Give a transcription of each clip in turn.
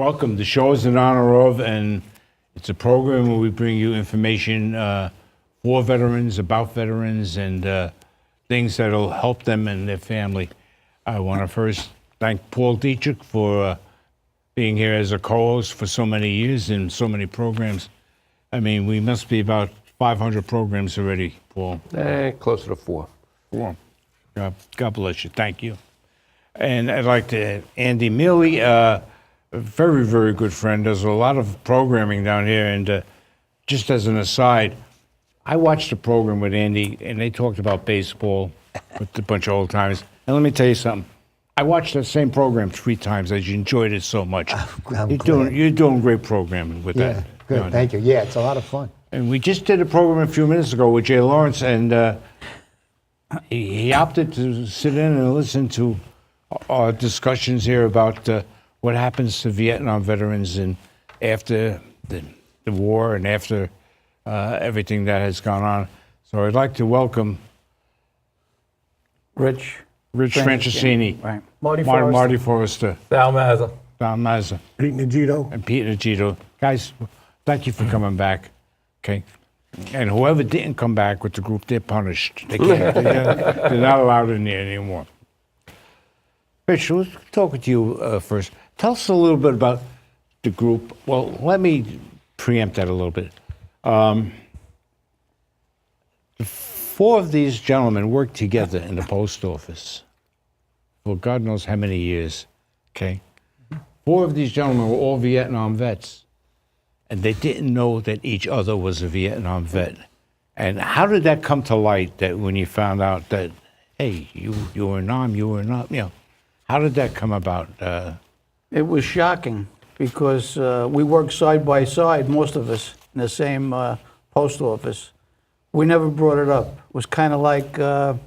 welcome. The show is in honor of, and it's a program where we bring you information for veterans, about veterans, and things that'll help them and their family. I want to first thank Paul Dietrich for being here as a co-host for so many years and so many programs. I mean, we must be about 500 programs already, Paul. Closer to 4. 4. God bless you. Thank you. And I'd like to Andy Mealy, a very, very good friend, does a lot of programming down here. And just as an aside, I watched a program with Andy, and they talked about baseball with a bunch of old timers. And let me tell you something. I watched that same program 3 times. I enjoyed it so much. You're doing great programming with that. Good, thank you. Yeah, it's a lot of fun. And we just did a program a few minutes ago with Jay Lawrence, and he opted to sit in and listen to our discussions here about what happens to Vietnam veterans and after the war and after everything that has gone on. So I'd like to welcome Rich Franceshini, right. Marty Forrester, Sal Mazza. Sal Mazza, Peter Nigido. and Peter Nigido. Guys, thank you for coming back. Okay. And whoever didn't come back with the group, they're punished. They can't, they're not allowed in there anymore. Rich, let's talk with you first. Tell us a little bit about the group. Well, let me preempt that a little bit. 4 of these gentlemen worked together in the post office for God knows how many years, okay? 4 of these gentlemen were all Vietnam vets, and they didn't know that each other was a Vietnam vet. And how did that come to light, that when you found out that, hey, you were Nam, you were not, you know, how did that come about? It was shocking because we worked side by side, most of us, in the same post office. We never brought it up. It was kind of like the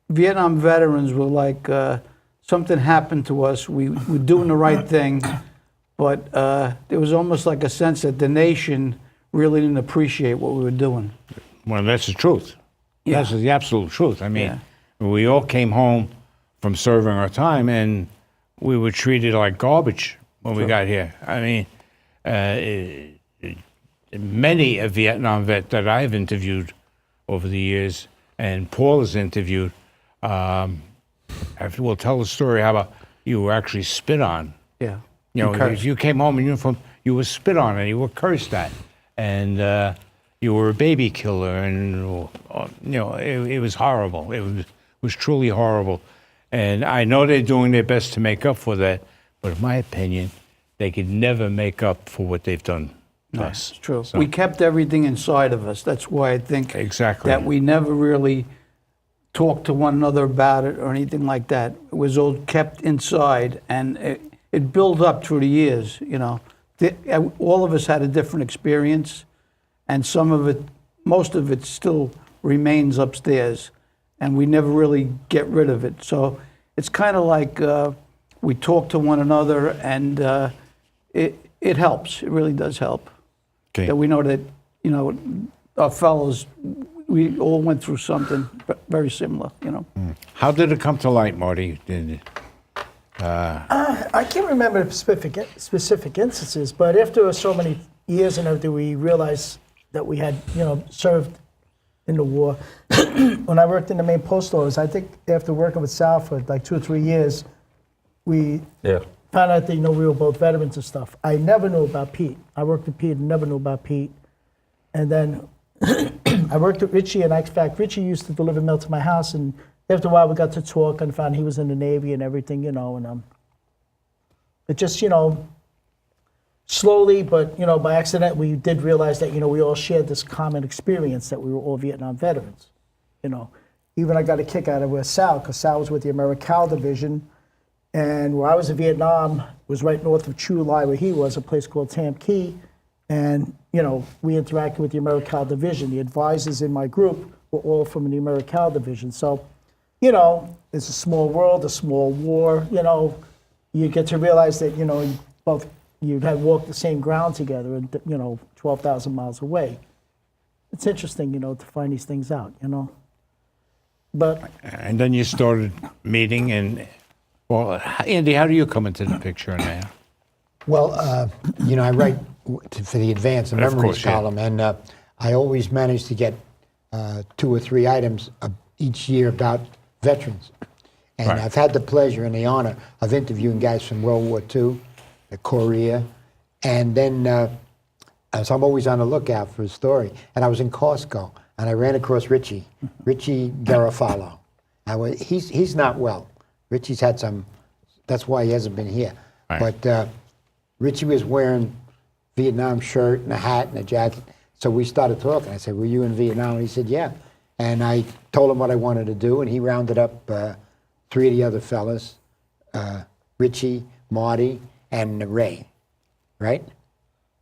Vietnam veterans were like something happened to us. We were doing the right thing, but there was almost like a sense that the nation really didn't appreciate what we were doing. Well, that's the truth. Yeah. That's the absolute truth. I mean, we all came home from serving our time, and we were treated like garbage when we got here. I mean, many a Vietnam vet that I've interviewed over the years, and Paul has interviewed, will tell the story how about you were actually spit on. Yeah. You know, if you came home in uniform, you were spit on and you were cursed at, and you were a baby killer, and you know, it was horrible. It was truly horrible. And I know they're doing their best to make up for that, but in my opinion, they could never make up for what they've done to us. It's true. So, We kept everything inside of us. That's why I think Exactly. that we never really talked to one another about it or anything like that. It was all kept inside, and it built up through the years, you know. All of us had a different experience, and some of it, most of it still remains upstairs, and we never really get rid of it. So it's kind of like we talk to one another, and it helps. It really does help. Okay. That we know that, you know, our fellows, we all went through something very similar, you know. How did it come to light, Marty? I can't remember the specific instances, but after so many years and everything, we realized that we had, you know, served in the war. When I worked in the main post office, I think after working with Sal for like 2 or 3 years, we found out that, you know, we were both veterans and stuff. I never knew about Pete. I worked with Pete and never knew about Pete. And then I worked with Richie, and in fact, Richie used to deliver mail to my house, and after a while we got to talk and found he was in the Navy and everything, you know, and it just, you know, slowly, but, you know, by accident, we did realize that, you know, we all shared this common experience, that we were all Vietnam veterans, you know. Even I got a kick out of with Sal, because Sal was with the AmeriCal Division, and where I was in Vietnam was right north of Chu Lai, where he was, a place called Tam Key, and, you know, we interacted with the AmeriCal Division. The advisors in my group were all from the AmeriCal Division. So, you know, it's a small world, a small war, you know. You get to realize that, you know, you had walked the same ground together, and, you know, 12,000 miles away. It's interesting, you know, to find these things out, you know. But And then you started meeting, and Well, Andy, how do you come into the picture now? Well, I write for the Advance and Of Memories course, yeah. column, and I always manage to get 2 or 3 items each year about veterans. And Right. I've had the pleasure and the honor of interviewing guys from World War II, Korea, and then so I'm always on the lookout for a story. And I was in Costco, and I ran across Richie Garofalo. He's not well. Richie's had some, that's why he hasn't been here. Right. But Richie was wearing Vietnam shirt and a hat and a jacket. So we started talking. I said, "Were you in Vietnam?" And he said, "Yeah." And I told him what I wanted to do, and he rounded up 3 of the other fellas, Richie, Marty, and Ray, right?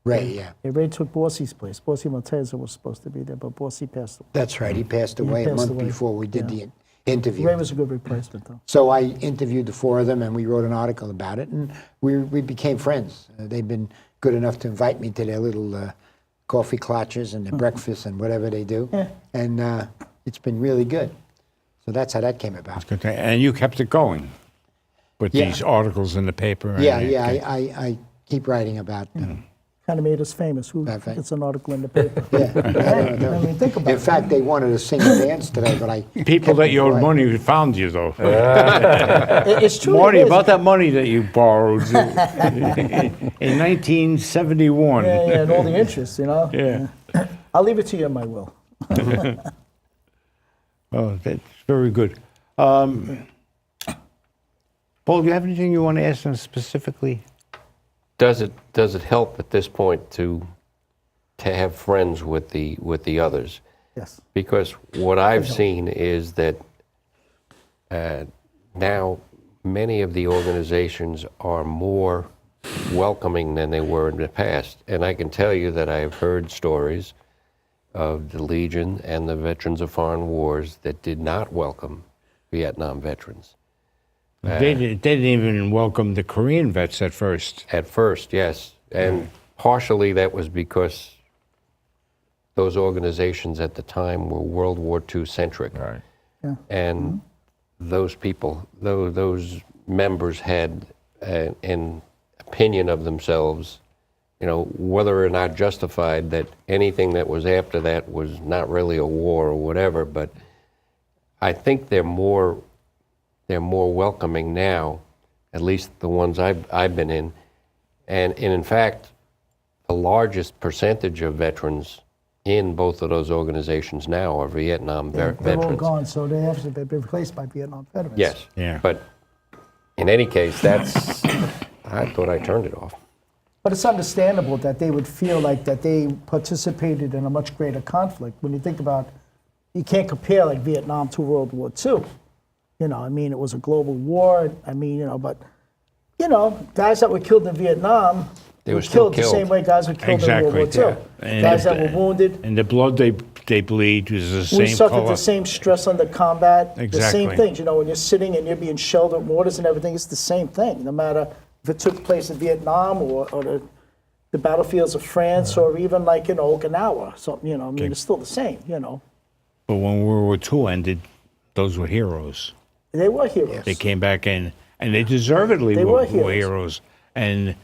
Ray, yeah. Yeah, Ray took Bossie's place. Bossie Monteza was supposed to be there, but Bossie passed away. That's right. He passed away a passed month away, before we did yeah. the interview. Ray was a good replacement, though. So I interviewed the 4 of them, and we wrote an article about it, and we became friends. They've been good enough to invite me to their little coffee clutches and their breakfast and whatever they do, Yeah. and it's been really good. So that's how that came about. Good thing. And you kept it going with Yeah. these articles in the paper. and Yeah, everything. I keep writing about them. Kind of made us famous. Who Right. gets an article in the paper? Yeah. I mean, think about In it. fact, they wanted to sing and dance today, but I People kept that you owed quiet. money found you, though. It's true. Marty, it is. about that money that you borrowed in 1971. Yeah, yeah, and all the interest, you know? Yeah. I'll leave it to you in my will. Oh, that's very good. Paul, do you have anything you want to ask them specifically? Does it help at this point to have friends with the others? Yes. Because what I've seen is that now many of the organizations are more welcoming than they were in the past. And I can tell you that I've heard stories of the Legion and the Veterans of Foreign Wars that did not welcome Vietnam veterans. They didn't even welcome the Korean vets at first. At first, yes. And partially that was because those organizations at the time were World War II centric. Right. Yeah. And those people, those members had an opinion of themselves, whether or not justified, that anything that was after that was not really a war or whatever. But I think they're more welcoming now, at least the ones I've been in. And in fact, the largest percentage of veterans in both of those organizations now are Vietnam They're veterans. all gone, so they have to be replaced by Vietnam veterans. Yes. Yeah. But in any case, I thought I turned it off. But it's understandable that they would feel like that they participated in a much greater conflict. When you think about, you can't compare like Vietnam to World War II. It was a global war. But guys that were killed in Vietnam They were were still killed the killed. same way guys were killed in World War II. yeah. And Guys that were wounded. And the blood they bleed is the same We suffered color. the same stress under combat, the same Exactly. things. When you're sitting and you're being shelled at mortars and everything, it's the same thing. No matter if it took place in Vietnam or the battlefields of France or even like in Okinawa. So, it's still the same, But when World War II ended, those were heroes. They were heroes. They came back in, and they deservedly They were were heroes. heroes. And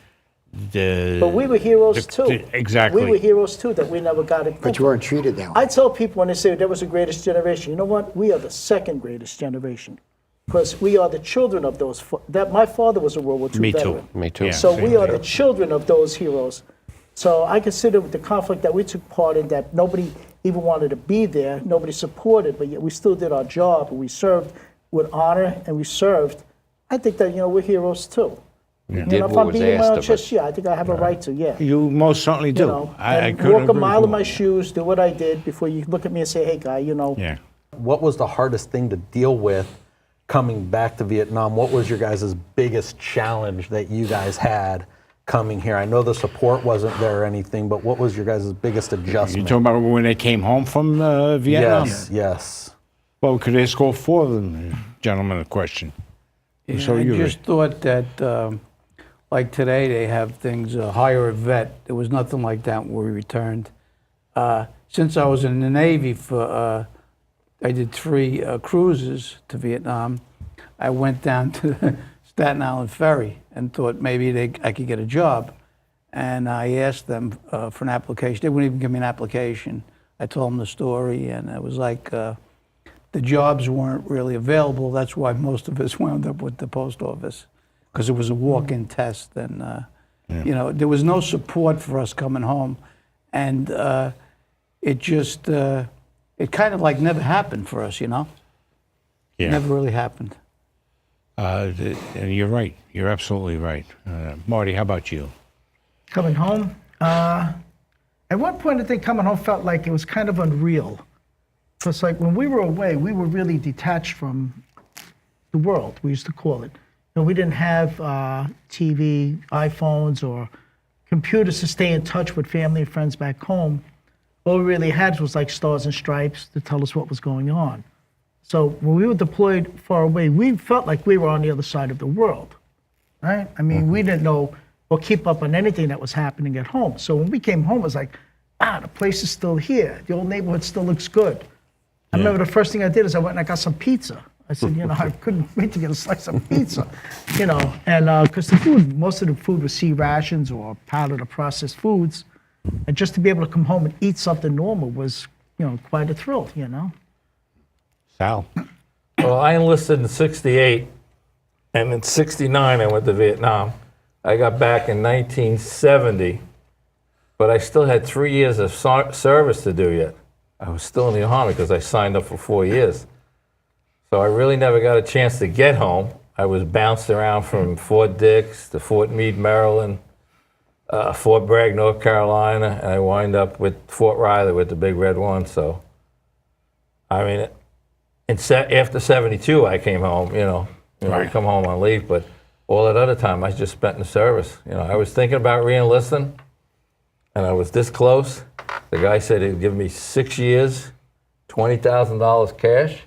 But we were heroes too. Exactly. We were heroes too that we never got it. But you weren't treated that way. I tell people when they say there was the greatest generation, you know what? We are the second greatest generation. Because we are the children of those. My father was a World War II Me too. veteran. Me too. Yeah. So same we are here. the children of those heroes. So I consider the conflict that we took part in, that nobody even wanted to be there, nobody supported, but yet we still did our job, and we served with honor, and we served. I think that, we're heroes too. We did If what I'm was beating my asked own of chest, us. yeah, I think I have a right to, yeah. You most certainly do. I and couldn't walk a agree mile in more. my shoes, do what I did before you look at me and say, hey, guy, Yeah. What was the hardest thing to deal with coming back to Vietnam? What was your guys' biggest challenge that you guys had coming here? I know the support wasn't there or anything, but what was your guys' biggest You're adjustment? talking about when they came home from Vietnam? Yes. Well, could they score 4 of them, gentlemen, a question? Yeah, So I you- just thought that, like today, they have things, hire a vet. There was nothing like that when we returned. Since I was in the Navy I did 3 cruises to Vietnam. I went down to Staten Island Ferry and thought maybe I could get a job. And I asked them for an application. They wouldn't even give me an application. I told them the story, and it was like the jobs weren't really available. That's why most of us wound up with the post office, because it was a walk-in test, and you know, there was no support for us coming home, and it just it kind of like never happened for us, you know. Yeah. Never really happened. And you're right. You're absolutely right. Marty, how about you? Coming home, at one point I think coming home felt like it was kind of unreal. Because like when we were away, we were really detached from the world, we used to call it. You know, we didn't have TV, iPhones, or computers to stay in touch with family and friends back home. All we really had was like Stars and Stripes to tell us what was going on. So when we were deployed far away, we felt like we were on the other side of the world, right? I mean, we didn't know or keep up on anything that was happening at home. So when we came home, it was like, the place is still here. The old neighborhood still looks good. I remember the first thing I did is I went and I got some pizza. I said, you know, I couldn't wait to get a slice of pizza, you know, and because the food, most of the food was sea rations or powdered or processed foods. And just to be able to come home and eat something normal was, you know, quite a thrill, you know. Sal? Well, I enlisted in '68, and in '69 I went to Vietnam. I got back in 1970, but I still had 3 years of service to do yet. I was still in the Army because I signed up for 4 years. So I really never got a chance to get home. I was bounced around from Fort Dix to Fort Meade, Maryland, Fort Bragg, North Carolina, and I wind up with Fort Riley with the Big Red One. So, I mean, after '72, I came home. I come home on leave, but all that other time I just spent in the service. You know, I was thinking about re-enlisting, and I was this close. The guy said he'd give me 6 years, $20,000 cash.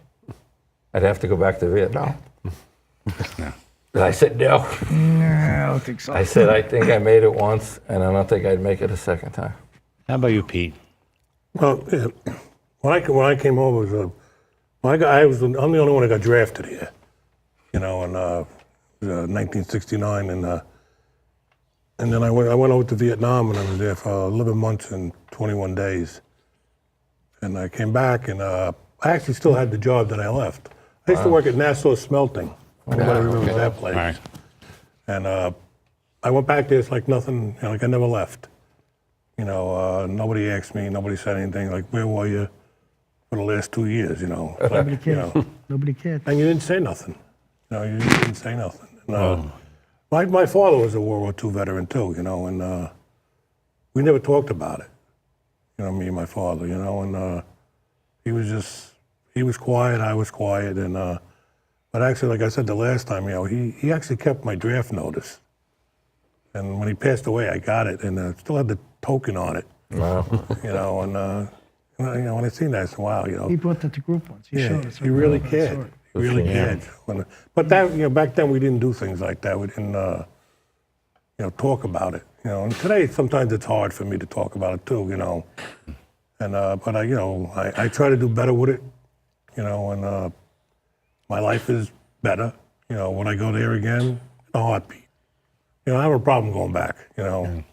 I'd have to go back to Vietnam. And I said no. I don't think so. I said I think I made it once, and I don't think I'd make it a second time. How about you, Pete? Well, yeah, when I came home, it was I'm the only one that got drafted here, you know, in 1969, and then I went over to Vietnam, and I was there for 11 months and 21 days, and I came back, and I actually still had the job that I left. I used to work at Nassau Smelting. Everybody remembers that place. Right. And I went back there. It's like nothing. You know, like I never left. You know, nobody asked me. Nobody said anything. Like, where were you for the last 2 years? You know, Nobody you cared. know, Nobody cared. and you didn't say nothing. You know, you didn't say nothing. And, my father was a World War II veteran too. You know, and we never talked about it. You know, me and my father. You know, and he was quiet. I was quiet, and. But actually, like I said the last time, you know, he actually kept my draft notice. And when he passed away, I got it, and still had the token on it. Wow. You know, and you know, when I seen that, I said, "Wow, you know." He brought that to group once. He showed us. he really I saw cared. it. He really cared. But that, you know, back then we didn't do things like that. We didn't, you know, talk about it. You know, and today sometimes it's hard for me to talk about it too. You know, and but you know, I try to do better with it. You know, and. My life is better, you know, when I go there again, in a heartbeat. You know, I have a problem going back, you know,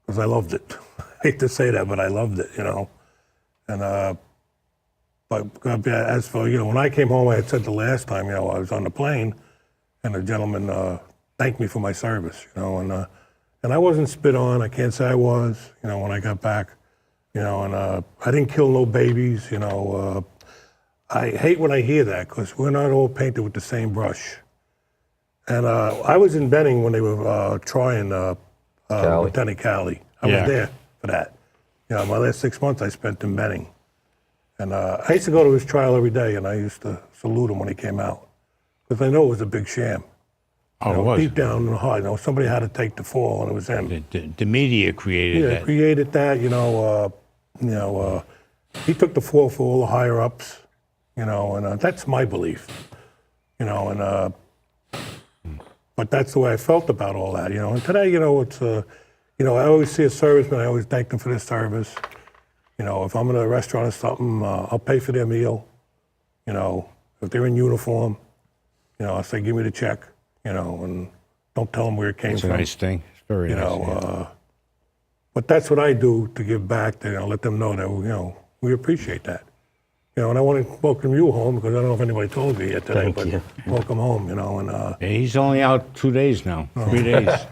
because I loved it. I hate to say that, but I loved it, you know. And, but as for, you know, when I came home, I had said the last time, you know, I was on the plane, and the gentleman thanked me for my service, you know, and I wasn't spit on. I can't say I was, you know, when I got back, you know, and I didn't kill no babies, you know. I hate when I hear that because we're not all painted with the same brush. And I was in Benning when they were trying Lieutenant Calley. I was there for that. You know, my last 6 months I spent in Benning. And I used to go to his trial every day, and I used to salute him when he came out because I know it was a big sham. Oh, You know, it was. deep down in the heart, you know, somebody had to take the fall, and it was him. The media created Yeah, that. created that. You know, he took the fall for all the higher ups. You know, and that's my belief. You know, and but that's the way I felt about all that. You know, and today, you know, it's you know, I always see a serviceman. I always thank them for their service. You know, if I'm in a restaurant or something, I'll pay for their meal. You know, if they're in uniform, you know, I'll say, give me the check. you know, and don't tell them where it came It's a from. nice thing. It's very You nice. know, but that's what I do to give back, to, you know, let them know that, you know, we appreciate that. You know, and I want to welcome you home, because I don't know if anybody told you yet today, Thank but you. welcome home, you know, and Yeah, he's only out 2 days now, Oh. 3 days.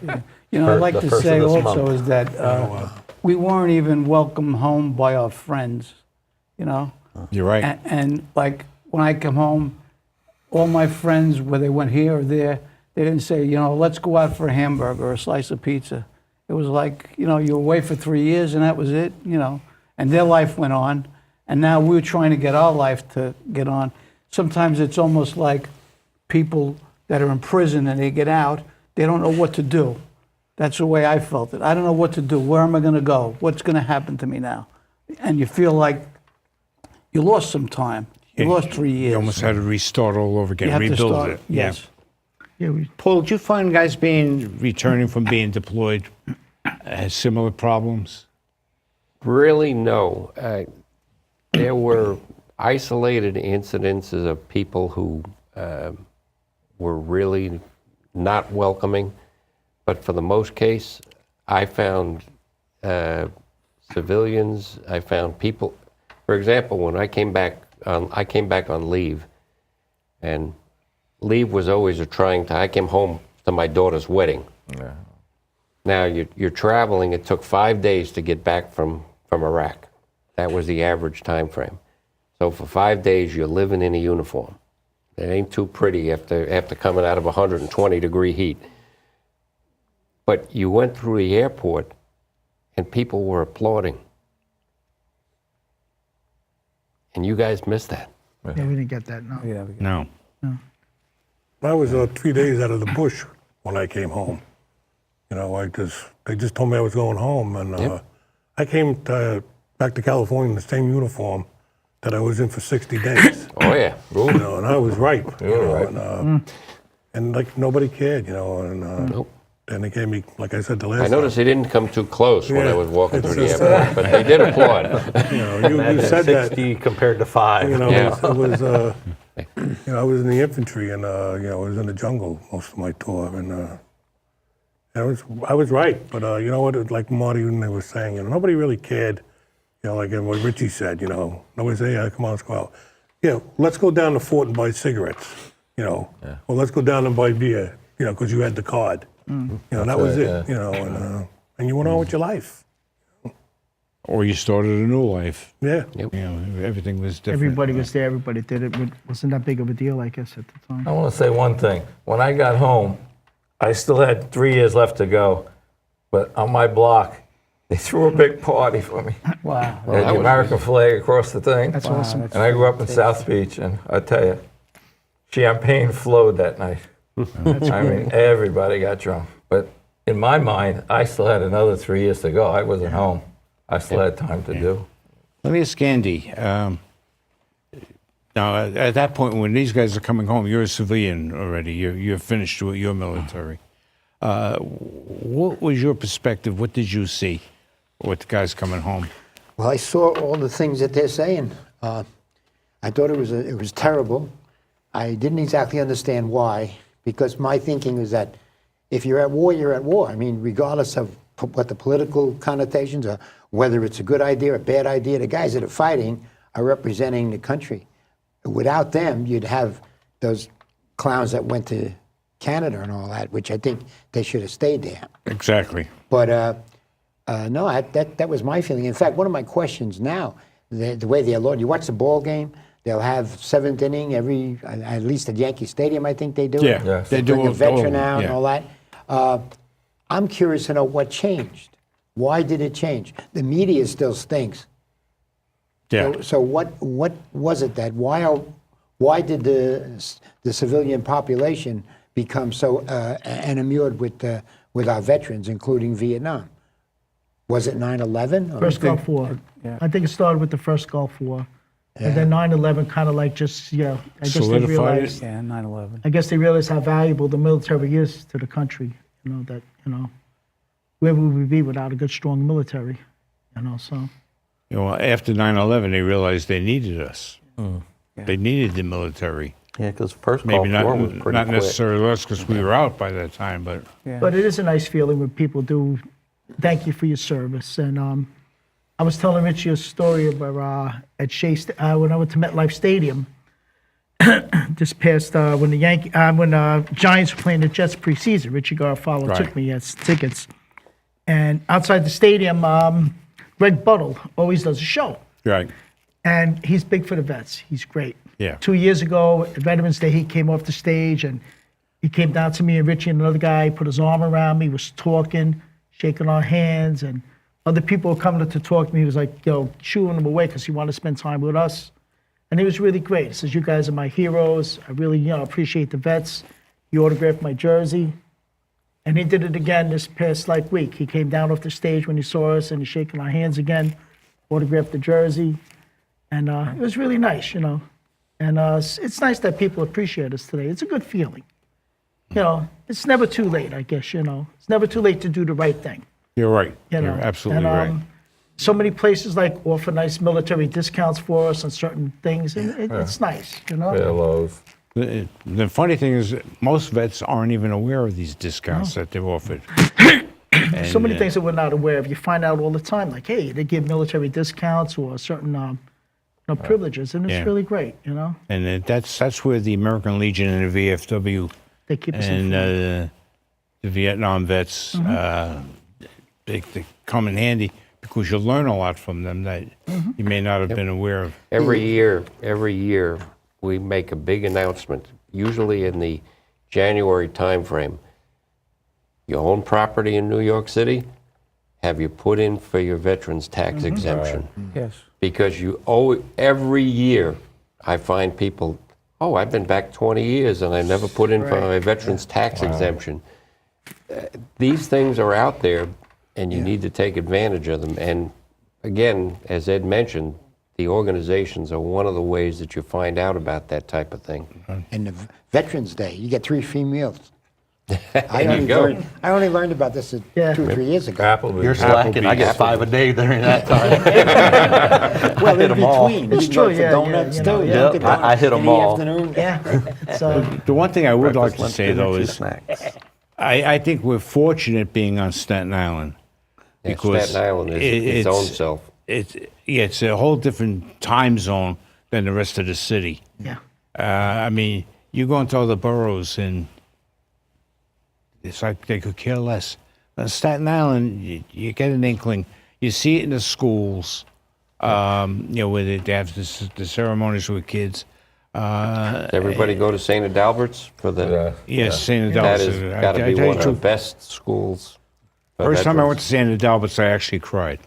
You know, I'd like The to first say of this also month. is that we weren't even welcomed home by our friends, you know? You're right. And like when I come home, all my friends, whether they went here or there, they didn't say, you know, let's go out for a hamburger or a slice of pizza. It was like, you know, you were away for 3 years and that was it, you know, and their life went on. And now we're trying to get our life to get on. Sometimes it's almost like people that are in prison and they get out, they don't know what to do. That's the way I felt it. I don't know what to do. Where am I going to go? What's going to happen to me now? And you feel like you lost some time. You lost 3 years. You almost had to restart all over again, You have to rebuild start. it. Yes. Yeah, we, Paul, did you find guys returning from being deployed had similar problems? Really, no. There were isolated incidences of people who were really not welcoming, but for the most case, I found civilians. I found people. For example, when I came back on leave, and leave was always a trying time. I came home to my daughter's wedding. Yeah. Now you're traveling. It took 5 days to get back from Iraq. That was the average time frame. So for 5 days, you're living in a uniform. It ain't too pretty after coming out of 120-degree heat. But you went through the airport, and people were applauding. And you guys missed that. yeah, we didn't get that, no. Yeah. No. I was 3 days out of the bush when I came home. You know, they just told me I was going home, and Yep. I came back to California in the same uniform that I was in for 60 days. Oh, yeah. You know, and I was ripe. You were know, ripe. and like nobody cared, you know, and Nope. and they gave me, like I said the last I noticed they didn't come too close when I Yeah. was walking through the It's just, airport, but they did applaud. time. You know, you Imagine said that. 60 compared to 5. You know, Yeah. it was you know, I was in the infantry, and you know, I was in the jungle most of my tour, and I was right, but you know what? It was like Marty and they were saying, you know, nobody really cared. You know, like what Richie said, you know, nobody said, yeah, come on, let's go out. Yeah, let's go down to Fort and buy cigarettes, you know, or let's go down and buy beer, you know, because you had the card. You know, that was right, it, you know, and you went on with your life. Or you started a new life. Yeah. Yep. You know, everything was different. Everybody was there, everybody did it. It wasn't that big of a deal, I guess, at the time. I want to say one thing. When I got home, I still had 3 years left to go, but on my block, they threw a big party for me. Wow. They had the American flag across the thing. That's awesome. And I grew up in South Beach, and I tell you, champagne flowed that night. I mean, everybody got drunk. But in my mind, I still had another 3 years to go. I wasn't home. I still had time to do. Let me ask Andy. Now, at that point, when these guys are coming home, you're a civilian already. You're finished with your military. What was your perspective? What did you see with the guys coming home? Well, I saw all the things that they're saying. I thought it was terrible. I didn't exactly understand why, because my thinking was that if you're at war, you're at war. I mean, regardless of what the political connotations are, whether it's a good idea or a bad idea, the guys that are fighting are representing the country. Without them, you'd have those clowns that went to Canada and all that, which I think they should have stayed there. Exactly. But no, that was my feeling. In fact, one of my questions now, the way they're loaded, you watch the ball game, they'll have seventh inning at least at Yankee Stadium, I think they do. Yeah, Yes. they do Bring a all- veteran all- out and yeah. all that. I'm curious to know what changed. Why did it change? The media still stinks. Yeah. So what was it that why did the civilian population become so enamored with our veterans, including Vietnam? Was it 9/11? or- First Gulf War. yeah. I think it started with the first Gulf War. And then 9/11 kind of like just, I guess they Solidified realized, it? Yeah, 9/11. I guess they realized how valuable the military is to the country. Where would we be without a good, strong military? So. You know, after 9/11, they realized they needed us. They needed the military. Yeah, because first call Maybe for was not, pretty not quick. necessarily us because we were out by that time, but Yeah. But it is a nice feeling when people do thank you for your service. And I was telling Richie a story about at Shea when I went to MetLife Stadium this past when the Giants were playing the Jets preseason. Richie Garofalo Right. took me as tickets, and outside the stadium, Greg Buttle always does a show. right. And he's big for the vets. He's great. Yeah. 2 years ago, at Veterans Day, he came off the stage and he came down to me and Richie and another guy, put his arm around me, was talking, shaking our hands, and other people were coming to talk to me. He was like, shooing them away because he wanted to spend time with us. And it was really great. He says, you guys are my heroes. I really, appreciate the vets. He autographed my jersey. And he did it again this past week. He came down off the stage when he saw us and he's shaking our hands again, autographed the jersey. And it was really nice, And it's nice that people appreciate us today. It's a good feeling. It's never too late, I guess, It's never too late to do the right thing. You're right. You know, You're absolutely and, right. So many places offer nice military discounts for us on certain things, and it's nice, Pillows. The funny thing is, that most vets aren't even aware of these discounts that they're offered. So many And, things that we're not aware of. You find out all the time, like, hey, they give military discounts or certain privileges, and it's Yeah. really great, And that's where the American Legion and the VFW They keep us and informed. the Vietnam vets, they come in handy because you learn a lot from them that you may not have been aware of. Every year, we make a big announcement, usually in the January timeframe. You own property in New York City? Have you put in for your veterans tax exemption? Yes. Because you owe it every year. I find people, I've been back 20 years and I never put in for my veterans tax exemption. These things are out there and you need to take advantage of them. And again, as Ed mentioned, the organizations are one of the ways that you find out about that type of thing. And the Veterans Day, you get 3 free meals. I There you go. only learned about this 2 or 3 years ago. Applebee's. You're slacking. I get 5 a day during that time. Well, hit in 'em all. between, It's you go true, for yeah, donuts yeah, too. you You know, get yeah. I donuts hit in 'em the all. afternoon. Yeah. So The one thing I would like to Lunch, say, dinner, though, few is snacks. I think we're fortunate being on Staten Island. Yeah, Because Staten Island is its own self. It's a whole different time zone than the rest of the city. yeah. I mean, you go into other boroughs and it's like they could care less. On Staten Island, you get an inkling. You see it in the schools, where they have the ceremonies with kids. Everybody go to St. Adalbert's for the. Yes, St. That Adalbert's. has got to be tell you one of the truth, best schools. for First time I went veterans. to St. Adalbert's, I actually cried.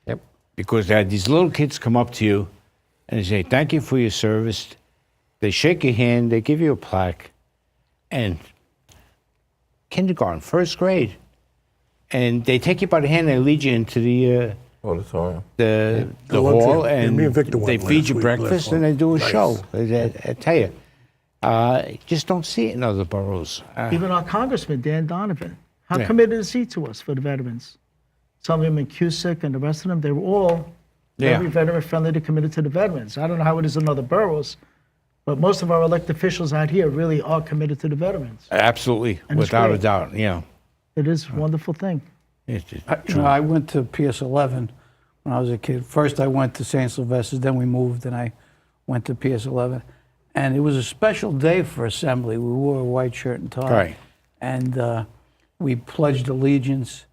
Yep. Because they had these little kids come up to you and they say, thank you for your service. They shake your hand, they give you a plaque, and kindergarten, first grade. And they take you by the hand, they lead you into the Auditorium. the one hall, thing- yeah, and me and Victor they went feed last you week, breakfast, last and they one. do a Nice. show. I tell you, you just don't see it in other boroughs. Even our Congressman, Dan Donovan, how Yeah. committed is he to us for the veterans? Some of them in Cusick and the rest of them, they were all Yeah. very veteran-friendly to committed to the veterans. I don't know how it is in other boroughs, but most of our elected officials out here really are committed to the veterans. Absolutely, And it's without a great. doubt. It is a wonderful thing. I went to PS 11 when I was a kid. First, I went to St. Sylvester's, then we moved, and I went to PS 11. And it was a special day for assembly. We wore a white shirt and tie. Right. And we pledged allegiance.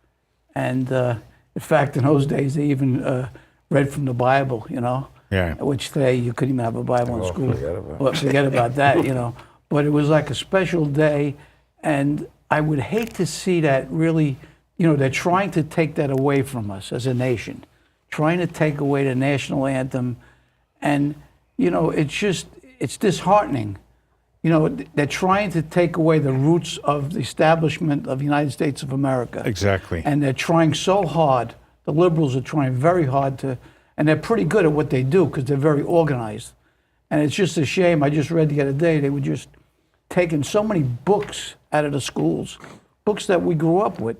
And in fact, in those days, they even read from the Bible, Yeah. which today you couldn't even have a Bible in school. forget about it. Well, forget about that, But it was like a special day. And I would hate to see that really, they're trying to take that away from us as a nation, trying to take away the national anthem. And, it's disheartening. They're trying to take away the roots of the establishment of the United States of America. Exactly. And they're trying so hard. The liberals are trying very hard and they're pretty good at what they do because they're very organized. And it's just a shame. I just read the other day, they were just taking so many books out of the schools, books that we grew up with,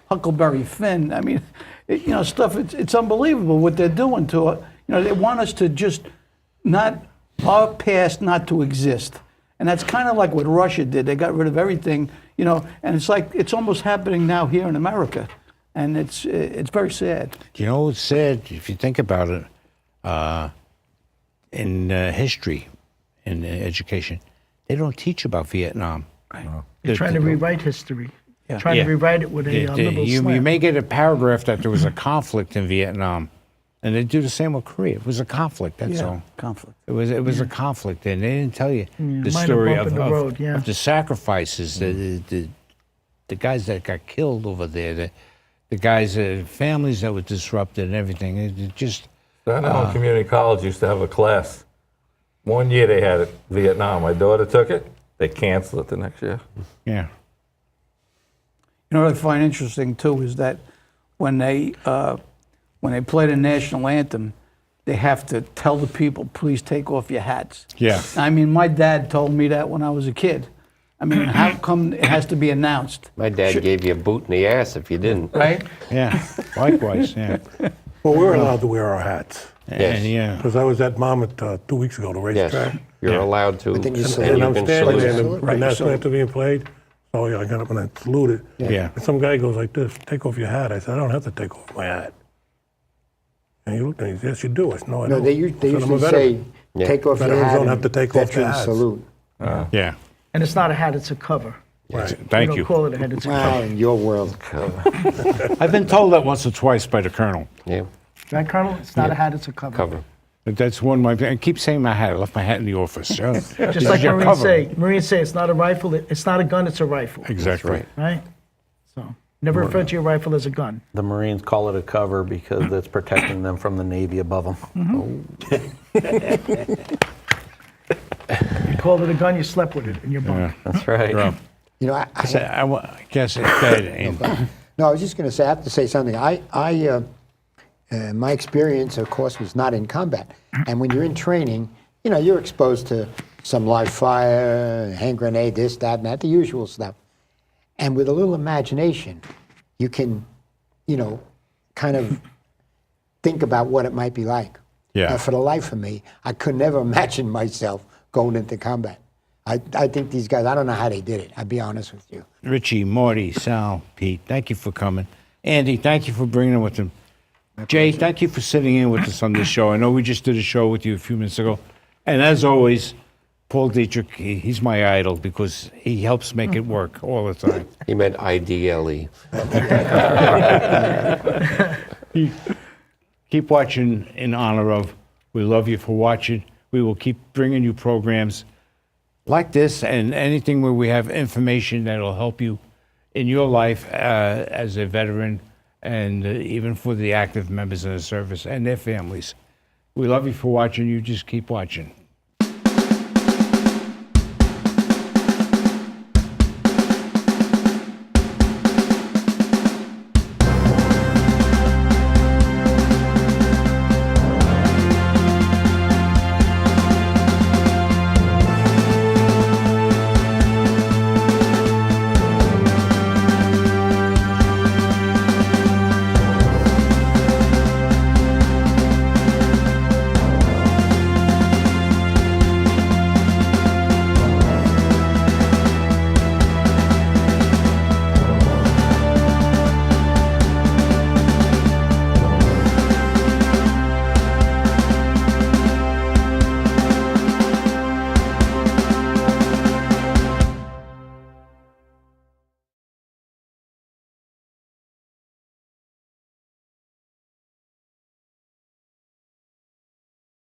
Huckleberry Finn. I mean, stuff, it's unbelievable what they're doing to it. They want us to just our past not to exist. And that's kind of like what Russia did. They got rid of everything, you know, and it's like, it's almost happening now here in America. And it's very sad. You know, it's sad if you think about it. In history, in education, they don't teach about Vietnam. Right. They're trying to rewrite history. Yeah. Trying Yeah. to rewrite it with a liberal you slant. may get a paragraph that there was a conflict in Vietnam, and they do the same with Korea. It was a conflict. That's all. Conflict. It was a conflict, and they didn't tell you the minor story bump of, in the road, yeah. of the sacrifices, the guys that got killed over there, the guys, families that were disrupted, and everything. It just Staten Island Community College used to have a class. One year they had it, Vietnam. My daughter took it. They canceled it the next year. yeah. You know what I find interesting too is that when they play the national anthem, they have to tell the people, please take off your hats. Yeah. I mean, my dad told me that when I was a kid. I mean, how come it has to be announced? My dad gave you a boot in the ass if you didn't. Right? Yeah, likewise, yeah. Well, we're allowed to wear our hats. Yes. And, yeah. Because I was at Monmouth 2 weeks ago, the Yes, racetrack. you're allowed to, But then you and salute. And you I'm can standing there, salute. and the Right, national salute. anthem being played. So yeah, I got up and I saluted. Yeah. And some guy goes like this, take off your hat. I said, I don't have to take off my hat. And he looked at me, he said, yes, you do. I said, no, I No, don't. they, I they said, I'm a usually say, veteran. Yeah. take off your Veterans hat don't and have to take off their veterans hats. salute. Yeah. And it's not a hat, it's a cover. Right. Thank We you. don't call it a hat, it's a Wow, cover. in your world. I've been told that once or twice by the colonel. Yeah, Right, Colonel? It's not a hat, it's a cover. cover. But that's one of my. I keep saying my hat. I left my hat in the office. Just like Marines say, it's not a rifle, it's not a gun, it's a rifle, Exactly. right. right? So, never refer to your rifle as a gun. The Marines call it a cover because it's protecting them from the Navy above them. You called it a gun, you slept with it in your bunk. That's right. Yeah. You know, I guess it's bad. no, I was just going to say, I have to say something. My experience, of course, was not in combat. And when you're in training, you know, you're exposed to some live fire, hand grenade, this, that, and that, the usual stuff. And with a little imagination, you can, you know, kind of think about what it might be like. Yeah. For the life of me, I could never imagine myself going into combat. I think these guys, I don't know how they did it. I'll be honest with you. Richie, Marty, Sal, Pete, thank you for coming. Andy, thank you for bringing it with them. Jay, thank you for sitting in with us on this show. I know we just did a show with you a few minutes ago. And as always, Paul Dietrich, he's my idol because he helps make it work all the time. He meant IDLE. Keep watching in honor of. We love you for watching. We will keep bringing you programs like this and anything where we have information that will help you in your life as a veteran and even for the active members of the service and their families. We love you for watching. You just keep watching.